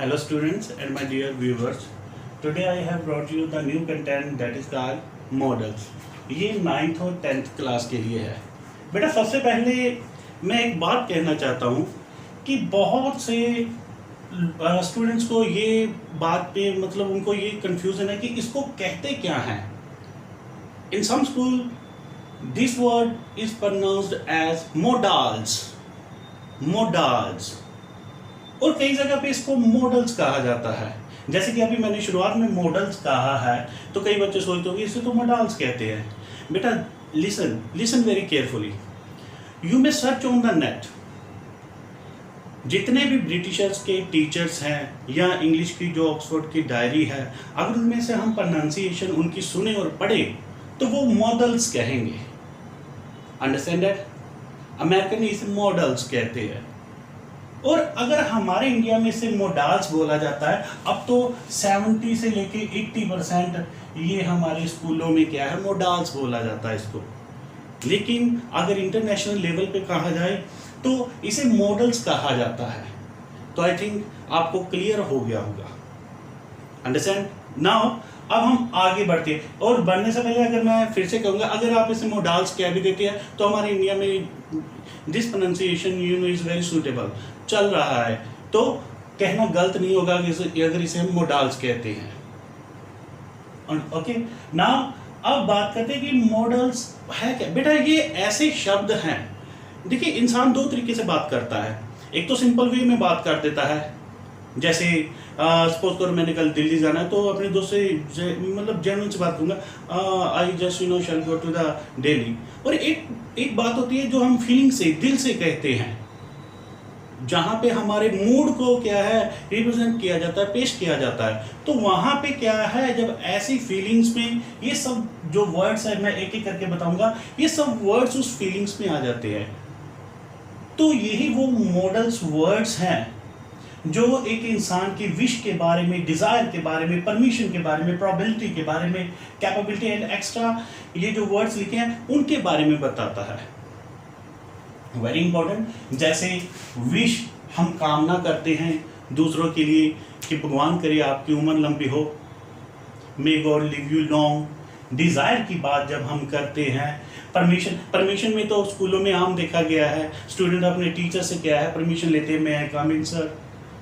Hello students and my dear viewers. Today I have brought you the new content that is called models. ये 9th और 10th class के लिए है। बेटा सबसे पहले मैं एक बात कहना चाहता हूँ कि बहुत से स्टूडेंट्स को ये बात पे मतलब उनको ये कंफ्यूजन है कि इसको कहते क्या हैं। In some school this word is pronounced as modals. modals. और कई जगह पे इसको मॉडल्स कहा जाता है। जैसे कि अभी मैंने शुरुआत में मॉडल्स कहा है तो कई बच्चे सोचते होंगे इसे तो मॉडल्स कहते हैं। बेटा listen very carefully. You may search on the net. जितने भी ब्रिटिशर्स के टीचर्स हैं या इंग्लिश की जो ऑक्सफोर्ड की डायरी है, अगर उनमें से हम प्रोनाउंसिएशन उनकी सुने और पढ़े तो वो मॉडल्स कहेंगे। Understand that? अमेरिकन इसे मॉडल्स कहते हैं। और अगर हमारे इंडिया में इसे मोडाल्स बोला जाता है, अब तो 70 से लेके 80% ये हमारे स्कूलों में क्या है, मोडाल्स बोला जाता है इसको। लेकिन अगर इंटरनेशनल लेवल पे कहा जाए तो इसे मॉडल्स कहा जाता है। तो आई थिंक आपको क्लियर हो गया होगा। Understand now? अब हम आगे बढ़ते हैं और बढ़ने से पहले अगर मैं फिर से कहूँगा, अगर आप इसे मोडाल्स कह भी देते हैं तो हमारे इंडिया में this pronunciation is very suitable चल रहा है, तो कहना गलत नहीं होगा कि अगर इसे हम मोडाल्स कहते हैं। ओके नाउ अब बात करते हैं कि मॉडल्स है क्या। बेटा ये ऐसे शब्द हैं, देखिए इंसान दो तरीके से बात करता है। एक तो सिंपल वे में बात कर देता है, जैसे सपोज करो मैंने कल दिल्ली जाना है तो अपने दोस्त से मतलब जेन्युइन से बात करूँगा, I just shall go to the Delhi. और एक बात होती है जो हम फीलिंग से दिल से कहते हैं, जहाँ पे हमारे मूड को क्या है रिप्रेजेंट किया जाता है, पेश किया जाता है। तो वहाँ पे क्या है, जब ऐसी फीलिंग्स में ये सब जो वर्ड्स है मैं एक एक करके बताऊंगा, ये सब वर्ड्स उस फीलिंग्स में आ जाते हैं। तो यही वो मॉडल्स वर्ड्स हैं जो एक इंसान की विश के बारे में, डिजायर के बारे में, परमिशन के बारे में, प्रोबेबिलिटी के बारे में, कैपेबिलिटी एंड एक्स्ट्रा ये जो वर्ड्स लिखे हैं उनके बारे में बताता है। Very important. जैसे विश हम कामना करते हैं दूसरों के लिए कि भगवान करे आपकी उम्र लंबी हो, may God live you long. Desire की बात जब हम करते हैं, परमिशन में तो स्कूलों में आम देखा गया है, स्टूडेंट अपने टीचर से क्या है परमिशन लेते हैं, मैं कम इन सर,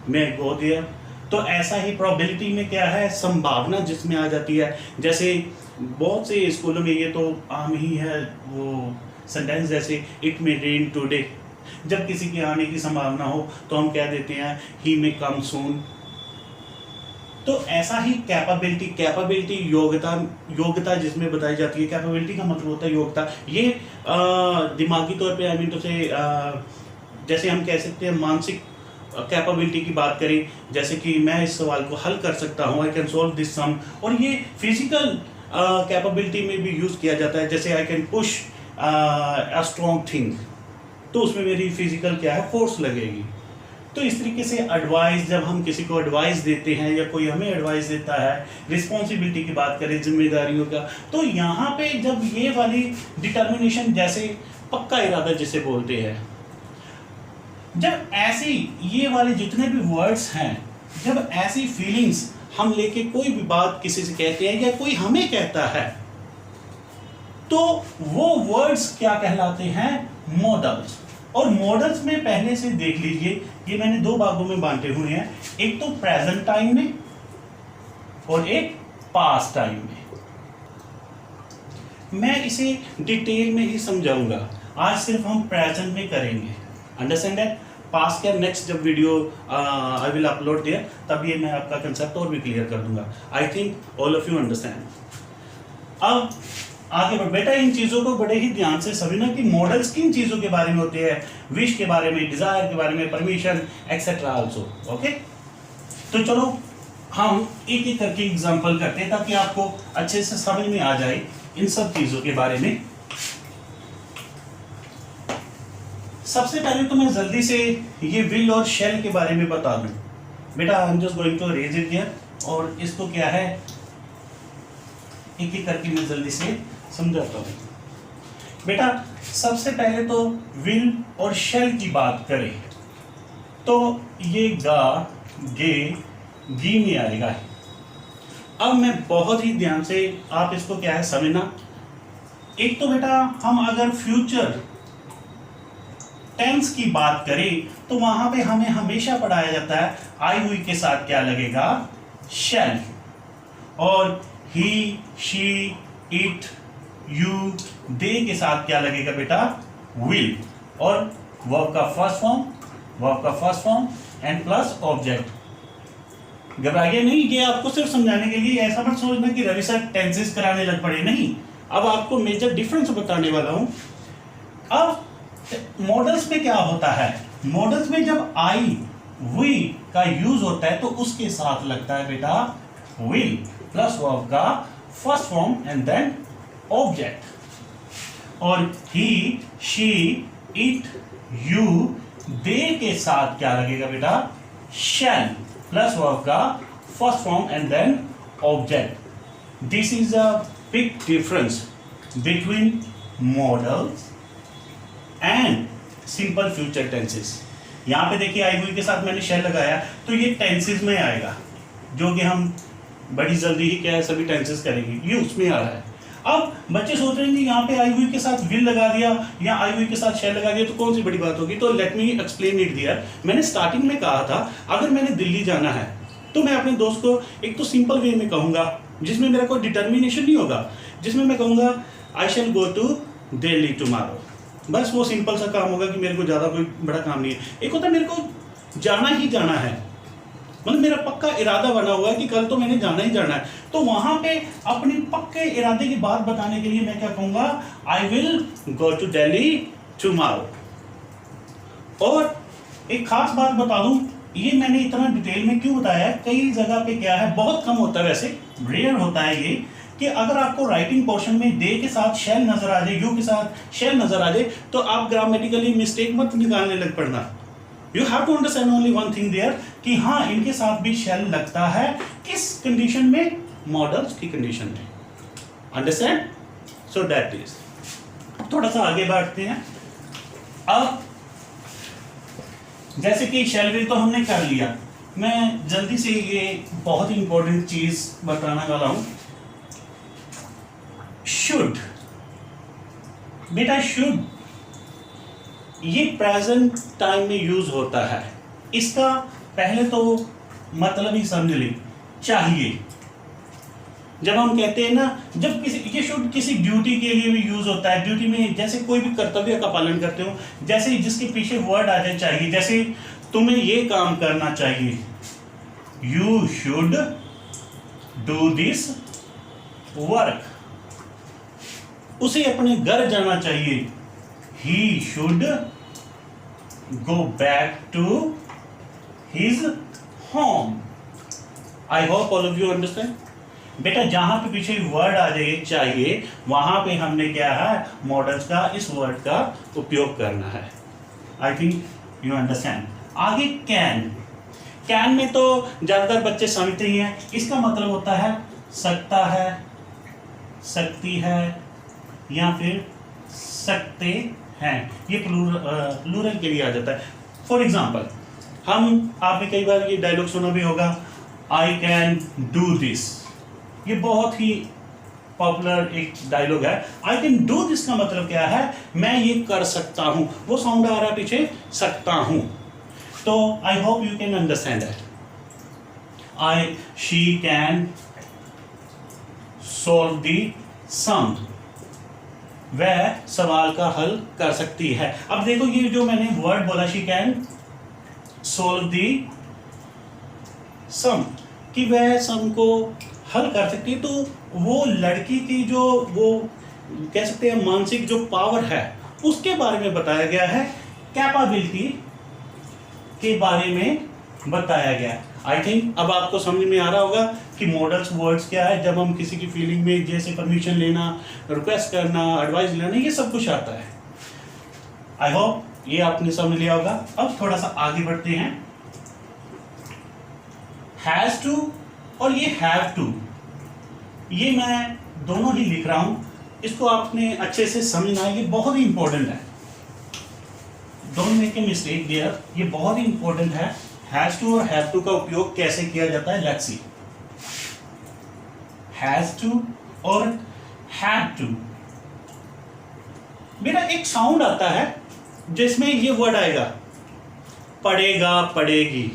मैं गो देयर। तो ऐसा ही प्रोबेबिलिटी में क्या है, संभावना जिसमें आ जाती है। जैसे बहुत से स्कूलों में ये तो आम ही है वो सेंटेंस, जैसे इट मे रेन टुडे। जब किसी के आने की संभावना हो तो हम कह देते हैं ही मे कम सून। तो ऐसा ही कैपेबिलिटी योग्यता जिसमें बताई जाती है। कैपेबिलिटी का मतलब होता है योग्यता। ये दिमागी तौर पे आई मीन टू से जैसे हम कह सकते हैं मानसिक कैपेबिलिटी की बात करें, जैसे कि मैं इस सवाल को हल कर सकता हूँ, आई कैन सॉल्व दिस सम। और ये फिजिकल कैपेबिलिटी में भी यूज किया जाता है, जैसे I can push a strong thing, तो उसमें मेरी फिजिकल क्या है, फोर्स लगेगी। तो इस तरीके से एडवाइस, जब हम किसी को एडवाइस देते हैं या कोई हमें एडवाइस देता है, रिस्पॉन्सिबिलिटी की बात करें, जिम्मेदारियों का, तो यहाँ पे जब ये वाली डिटर्मिनेशन, जैसे पक्का इरादा जिसे बोलते हैं, जब ऐसी ये वाले जितने भी वर्ड्स हैं, जब ऐसी फीलिंग्स हम लेके कोई भी बात किसी से कहते हैं या कोई हमें कहता है, तो वो वर्ड्स क्या कहलाते हैं, मॉडल्स। और मॉडल्स में पहले से देख लीजिए, ये मैंने दो भागों में बांटे हुए हैं, एक तो प्रेजेंट टाइम में और एक पास्ट टाइम में। मैं इसे डिटेल में ही समझाऊंगा, आज सिर्फ हम प्रेजेंट में करेंगे। Understand that? पास्ट का नेक्स्ट जब video I will upload there, तब ये मैं आपका कंसेप्ट और भी क्लियर कर दूंगा। I think all of you understand. अब आगे बढ़ बेटा, इन चीज़ों को बड़े ही ध्यान से समझना कि मॉडल्स किन चीज़ों के बारे में होते हैं, विश के बारे में, डिजायर के बारे में, परमिशन एक्सेट्रा आल्सो। ओके, तो चलो हम एक एक करके एग्जांपल करते हैं ताकि आपको अच्छे से समझ में आ जाए इन सब चीज़ों के बारे में। सबसे पहले तो मैं जल्दी से ये विल और शेल के बारे में बता दूं। बेटा I am just going to raise it here, और इसको क्या है एक एक करके मैं जल्दी से समझाता हूँ। बेटा सबसे पहले तो विल और शेल की बात करें तो ये गा गे, गी में आएगा। अब मैं बहुत ही ध्यान से आप इसको क्या है समझना। एक तो बेटा हम अगर फ्यूचर टेंस की बात करें तो वहां पे हमें हमेशा पढ़ाया जाता है आई हुई के साथ क्या लगेगा, शैल, और he, she, it, you, they के साथ क्या लगेगा बेटा, विल, और वर्ब का first form and plus object. घबराइए नहीं, ये आपको सिर्फ समझाने के लिए, ऐसा मत सोचना कि रवि सर टेंसेस कराने लग पड़े, नहीं, अब आपको मेजर डिफरेंस बताने वाला हूं। अब मॉडल्स में क्या होता है, मॉडल्स में जब आई वी का यूज होता है तो उसके साथ लगता है बेटा विल प्लस वर्ब का first form and then object. और he, she, it, you, they के साथ क्या लगेगा बेटा, शैल प्लस वर्ब का first form and then object. This is a big difference between modals and simple future tenses. यहां पे देखिए आई हुई के साथ मैंने शैल लगाया तो ये टेंसेस में आएगा, जो कि हम बड़ी जल्दी ही क्या है सभी टेंसेस करेंगे, ये उसमें आ रहा है। अब बच्चे सोच रहे हैं कि यहाँ पे आई हुई के साथ विल लगा दिया या आई हुई के साथ शैल लगा दिया तो कौन सी बड़ी बात होगी। तो लेट मी एक्सप्लेन इट दियर। मैंने स्टार्टिंग में कहा था अगर मैंने दिल्ली जाना है तो मैं अपने दोस्त को एक तो सिंपल वे में कहूंगा जिसमें मेरा कोई डिटर्मिनेशन नहीं होगा, जिसमें मैं कहूंगा आई शैल गो टू दिल्ली टुमारो, बस वो सिंपल सा काम होगा कि मेरे को ज़्यादा कोई बड़ा काम नहीं है। एक होता है मेरे को जाना ही जाना है, मतलब मेरा पक्का इरादा बना हुआ है कि कल तो मैंने जाना ही जाना है, तो वहां पे अपने पक्के इरादे की बात बताने के लिए मैं क्या कहूंगा, I will go to Delhi tomorrow. और एक खास बात बता दूं, ये मैंने इतना डिटेल में क्यों बताया है, कई जगह पे क्या है, बहुत कम होता है, वैसे रेयर होता है ये, कि अगर आपको राइटिंग पोर्शन में दे के साथ शैल नजर आ जाए, यू के साथ शैल नजर आ जाए, तो आप ग्रामेटिकली मिस्टेक मत निकालने लग पड़ना। You have to understand only one thing there कि हाँ इनके साथ भी शैल लगता है, किस कंडीशन में, मॉडल्स की कंडीशन में। अंडरस्टैंड? So that is. थोड़ा सा आगे बढ़ते हैं। अब जैसे कि शैल विल तो हमने कर लिया, मैं जल्दी से ये बहुत ही इंपॉर्टेंट चीज बताने वाला हूं, शुड। बेटा शुड ये प्रेजेंट टाइम में यूज होता है, इसका पहले तो मतलब ही समझ ली, चाहिए। जब हम कहते हैं ना, जब किसी, ये शुड किसी ड्यूटी के लिए भी यूज होता है, ड्यूटी में जैसे कोई भी कर्तव्य का पालन करते हो, जैसे जिसके पीछे वर्ड आ जाए चाहिए, जैसे तुम्हें ये काम करना चाहिए, you should do this work. उसे अपने घर जाना चाहिए, he should go back to his home. I hope all of you understand. बेटा जहां पे पीछे वर्ड आ जाए चाहिए, वहां पे हमने क्या है, मॉडल्स का इस वर्ड का उपयोग करना है। I think you understand. आगे कैन। कैन में तो ज्यादातर बच्चे समझते ही हैं, इसका मतलब होता है सकता है, सकती है, या फिर सकते हैं, ये प्लूरल के लिए आ जाता है। फॉर एग्जाम्पल, आपने कई बार ये डायलॉग सुना भी होगा, आई कैन डू दिस, ये बहुत ही पॉपुलर एक डायलॉग है। आई कैन डू दिस का मतलब क्या है, मैं ये कर सकता हूं, वो साउंड आ रहा है पीछे, सकता हूं। तो I hope you can understand that. She can solve the sum, वह सवाल का हल कर सकती है। अब देखो ये जो मैंने वर्ड बोला, शी कैन सोल्व दी सम, कि वह सम को हल कर सकती है, तो वो लड़की की जो, वो कह सकते हैं मानसिक जो पावर है उसके बारे में बताया गया है, कैपेबिलिटी के बारे में बताया गया। आई थिंक अब आपको समझ में आ रहा होगा कि मॉडल्स वर्ड्स क्या है, जब हम किसी की फीलिंग में जैसे परमिशन लेना, रिक्वेस्ट करना, एडवाइस लेना, ये सब कुछ आता है। आई होप ये आपने समझ लिया होगा। अब थोड़ा सा आगे बढ़ते हैं। हैज टू और ये हैव टू, ये मैं दोनों ही लिख रहा हूं, इसको आपने अच्छे से समझना है, ये बहुत ही इंपॉर्टेंट है। Don't make a mistake there, ये बहुत ही इंपॉर्टेंट है। हैज टू और हैव टू का उपयोग कैसे किया जाता है, लेट्स सी। हैज टू और हैड टू, मेरा एक साउंड आता है जिसमें ये वर्ड आएगा, पढ़ेगा पढ़ेगी,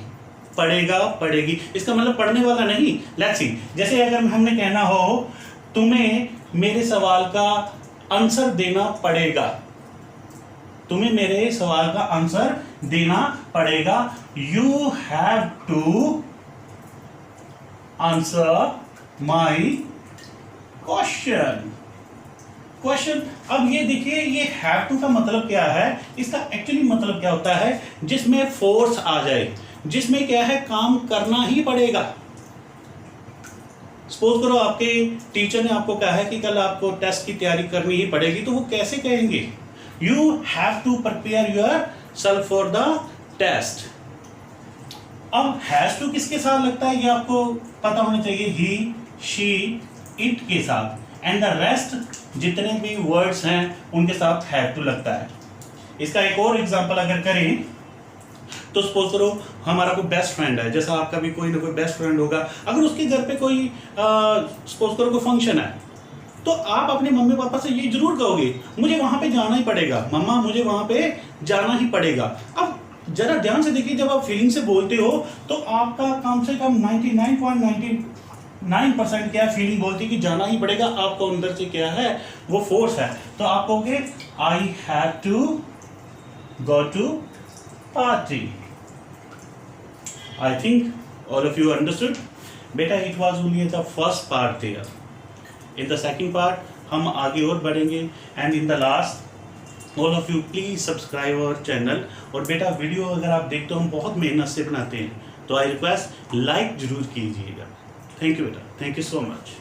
पढ़ेगा पढ़ेगी, इसका मतलब पढ़ने वाला नहीं। लेट्स सी, जैसे अगर हमने कहना हो तुम्हें मेरे सवाल का आंसर देना पड़ेगा, तुम्हें मेरे सवाल का आंसर देना पड़ेगा, you have to answer my question. Question, अब ये देखिए, ये हैव टू का मतलब क्या है, इसका एक्चुअली मतलब क्या होता है, जिसमें फोर्स आ जाए, जिसमें क्या है, काम करना ही पड़ेगा। सपोज करो आपके टीचर ने आपको कहा है कि कल आपको टेस्ट की तैयारी करनी ही पड़ेगी, तो वो कैसे कहेंगे, you have to prepare yourself for the test. अब हैज टू किसके साथ लगता है, ये आपको पता होना चाहिए, ही, शी, इट के साथ, एंड द रेस्ट जितने भी वर्ड्स हैं उनके साथ हैव टू लगता है। इसका एक और एग्जांपल अगर करें तो सपोज करो हमारा कोई बेस्ट फ्रेंड है, जैसा आपका भी कोई ना कोई बेस्ट फ्रेंड होगा, अगर उसके घर पे कोई सपोज करो कोई फंक्शन है, तो आप अपने मम्मी पापा से ये जरूर कहोगे मुझे वहां पे जाना ही पड़ेगा, मम्मा मुझे वहां पे जाना ही पड़ेगा। अब जरा ध्यान से देखिए, जब आप फीलिंग से बोलते हो तो आपका कम से कम 99.99% क्या फीलिंग बोलती है कि जाना ही पड़ेगा, आपको अंदर से क्या है, वो फोर्स है। तो आप कहोगे I have to go to party. I think all of you understood. बेटा it was only the first part there. In the second part हम आगे और बढ़ेंगे, and in the last all of you please subscribe our channel। और बेटा video अगर आप देखते हो हम बहुत मेहनत से बनाते हैं, तो I request लाइक जरूर कीजिएगा। थैंक यू बेटा, थैंक यू सो मच।